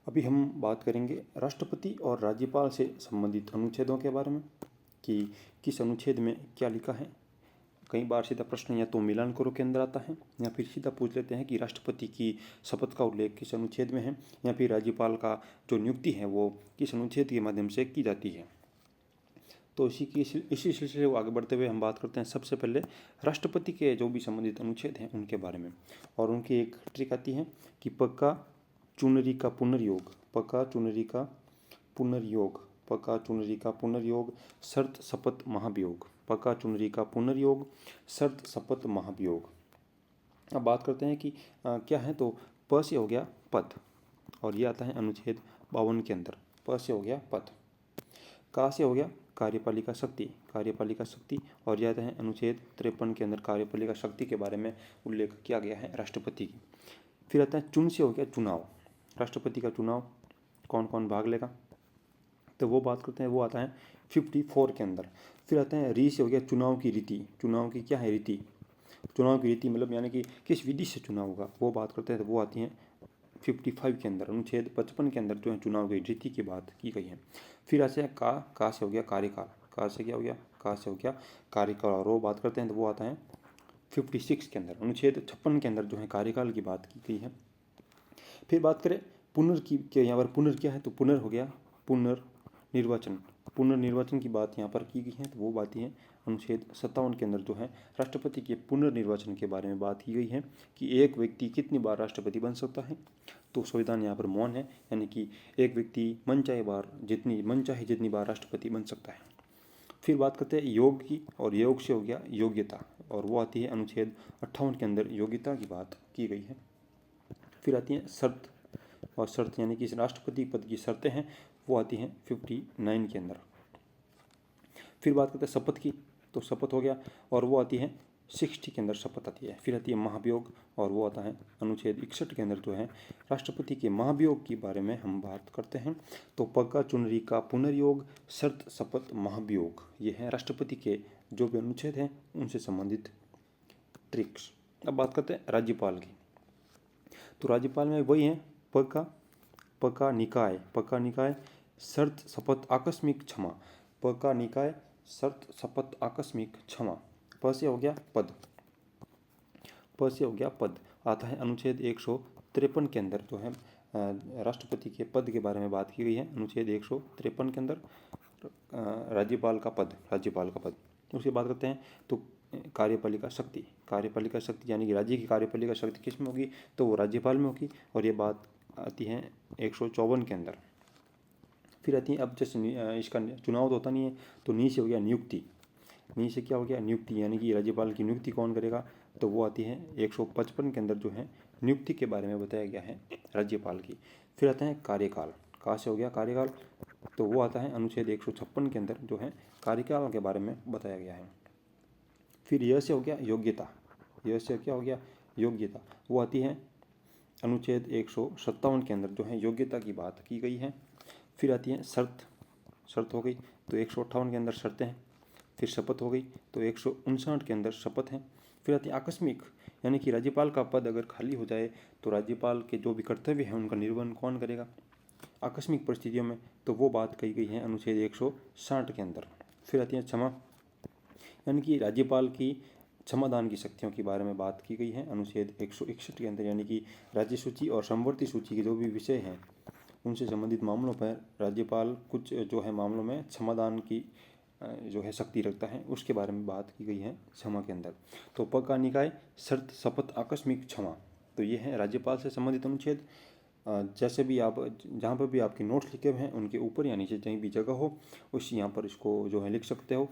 अभी हम बात करेंगे राष्ट्रपति और राज्यपाल से संबंधित अनुच्छेदों के बारे में कि किस अनुच्छेद में क्या लिखा है। कई बार सीधा प्रश्न या तो मिलान करो के अंदर आता है या फिर सीधा पूछ लेते हैं कि राष्ट्रपति की शपथ का उल्लेख किस अनुच्छेद में है या फिर राज्यपाल का जो नियुक्ति है वो किस अनुच्छेद के माध्यम से की जाती है। तो इसी सिलसिले को आगे बढ़ते हुए हम बात करते हैं सबसे पहले राष्ट्रपति के जो भी संबंधित अनुच्छेद हैं उनके बारे में। और उनकी एक ट्रिक आती है कि पक्का चुनरी का पुनर्योग, पक्का चुनरी का पुनर्योग, पक्का चुनरी का पुनर्योग, शर्त शपथ महाभियोग, पक्का चुनरी का पुनर्योग, शर्त शपथ महाभियोग। अब बात करते हैं कि क्या है। तो प से हो गया पद और ये आता है अनुच्छेद 52 के अंदर। प से हो गया पद, का से हो गया कार्यपालिका शक्ति, कार्यपालिका शक्ति और यह आता है अनुच्छेद 53 के अंदर कार्यपालिका शक्ति के बारे में उल्लेख किया गया है राष्ट्रपति की। फिर आता है चुन से हो गया चुनाव, राष्ट्रपति का चुनाव कौन कौन भाग लेगा, तो वो बात करते हैं, वो आता है 54 के अंदर। फिर आता है री से हो गया चुनाव की रीति, चुनाव की क्या है रीति, चुनाव की रीति मतलब यानी कि किस विधि से चुनाव होगा, वो बात करते हैं, तो वो आती है 55 के अंदर, अनुच्छेद 55 के अंदर जो है चुनाव की रीति की बात की गई है। फिर ऐसे का से हो गया कार्यकाल, का से क्या हो गया, का से हो गया कार्यकाल और वो बात करते हैं, तो वो आता है 56 के अंदर, अनुच्छेद 56 के अंदर जो है कार्यकाल की बात की गई है। फिर बात करें पुनर् की, यहाँ पर पुनर् क्या है, तो पुनर् हो गया पुनर्निर्वाचन, पुनर्निर्वाचन की बात यहाँ पर की गई है, तो वो बात है अनुच्छेद 57 के अंदर जो है राष्ट्रपति के पुनर्निर्वाचन के बारे में बात की गई है कि एक व्यक्ति कितनी बार राष्ट्रपति बन सकता है। तो संविधान यहाँ पर मौन है, यानी कि एक व्यक्ति मन चाहे जितनी बार राष्ट्रपति बन सकता है। फिर बात करते हैं योग की, और योग से हो गया योग्यता और वो आती है अनुच्छेद 58 के अंदर योग्यता की बात की गई है। फिर आती है शर्त, और शर्त यानी कि राष्ट्रपति पद की शर्तें हैं वो आती हैं 59 के अंदर। फिर बात करते हैं शपथ की, तो शपथ हो गया और वो आती है 60 के अंदर शपथ आती है। फिर आती है महाभियोग और वो आता है अनुच्छेद 61 के अंदर जो है राष्ट्रपति के महाभियोग के बारे में हम बात करते हैं। तो पक्का चुनरी का पुनर्योग, शर्त शपथ महाभियोग, ये है राष्ट्रपति के जो भी अनुच्छेद हैं उनसे संबंधित ट्रिक्स। अब बात करते हैं राज्यपाल की, तो राज्यपाल में वही है पक्का निकाय, पक्का निकाय, शर्त शपथ आकस्मिक क्षमा, पक्का निकाय, शर्त शपथ आकस्मिक क्षमा। प से हो गया पद, प से हो गया पद आता है अनुच्छेद 153 के अंदर जो है राष्ट्रपति के पद के बारे में बात की गई है, अनुच्छेद 153 के अंदर राज्यपाल का पद, राज्यपाल का पद। उसकी बात करते हैं तो कार्यपालिका शक्ति, कार्यपालिका शक्ति यानी कि राज्य की कार्यपालिका शक्ति किस में होगी, तो वो राज्यपाल में होगी और ये बात आती है 154 के अंदर। फिर आती है, अब जैसे इसका चुनाव तो होता नहीं है, तो नी से हो गया नियुक्ति, नी से क्या हो गया नियुक्ति, यानी कि राज्यपाल की नियुक्ति कौन करेगा, तो वो आती है 155 के अंदर जो है नियुक्ति के बारे में बताया गया है राज्यपाल की। फिर आता है कार्यकाल, का से हो गया कार्यकाल, तो वो आता है अनुच्छेद 156 के अंदर जो है कार्यकाल के बारे में बताया गया है। फिर यह से हो गया योग्यता, यह से क्या हो गया योग्यता, वो आती है अनुच्छेद 157 के अंदर जो है योग्यता की बात की गई है। फिर आती है शर्त, शर्त हो गई तो 158 के अंदर शर्तें हैं। फिर शपथ हो गई तो 159 के अंदर शपथ हैं। फिर आती है आकस्मिक, यानी कि राज्यपाल का पद अगर खाली हो जाए तो राज्यपाल के जो भी कर्तव्य हैं उनका निर्वहन कौन करेगा आकस्मिक परिस्थितियों में, तो वो बात कही गई है अनुच्छेद 160 के अंदर। फिर आती है क्षमा, यानी कि राज्यपाल की क्षमादान की शक्तियों के बारे में बात की गई है अनुच्छेद 161 के अंदर, यानी कि राज्य सूची और समवर्ती सूची के जो भी विषय हैं उनसे संबंधित मामलों पर राज्यपाल कुछ जो है मामलों में क्षमादान की जो है शक्ति रखता है, उसके बारे में बात की गई है क्षमा के अंदर। तो पक्का निकाय, शर्त शपथ आकस्मिक क्षमा, तो ये है राज्यपाल से संबंधित अनुच्छेद। जैसे भी आप जहाँ पर भी आपके नोट्स लिखे हुए हैं उनके ऊपर या नीचे कहीं भी जगह हो उस यहाँ पर इसको जो है लिख सकते हो,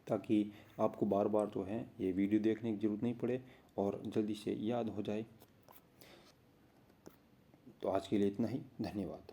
ताकि आपको बार बार जो है ये वीडियो देखने की ज़रूरत नहीं पड़े और जल्दी से याद हो जाए। तो आज के लिए इतना ही, धन्यवाद।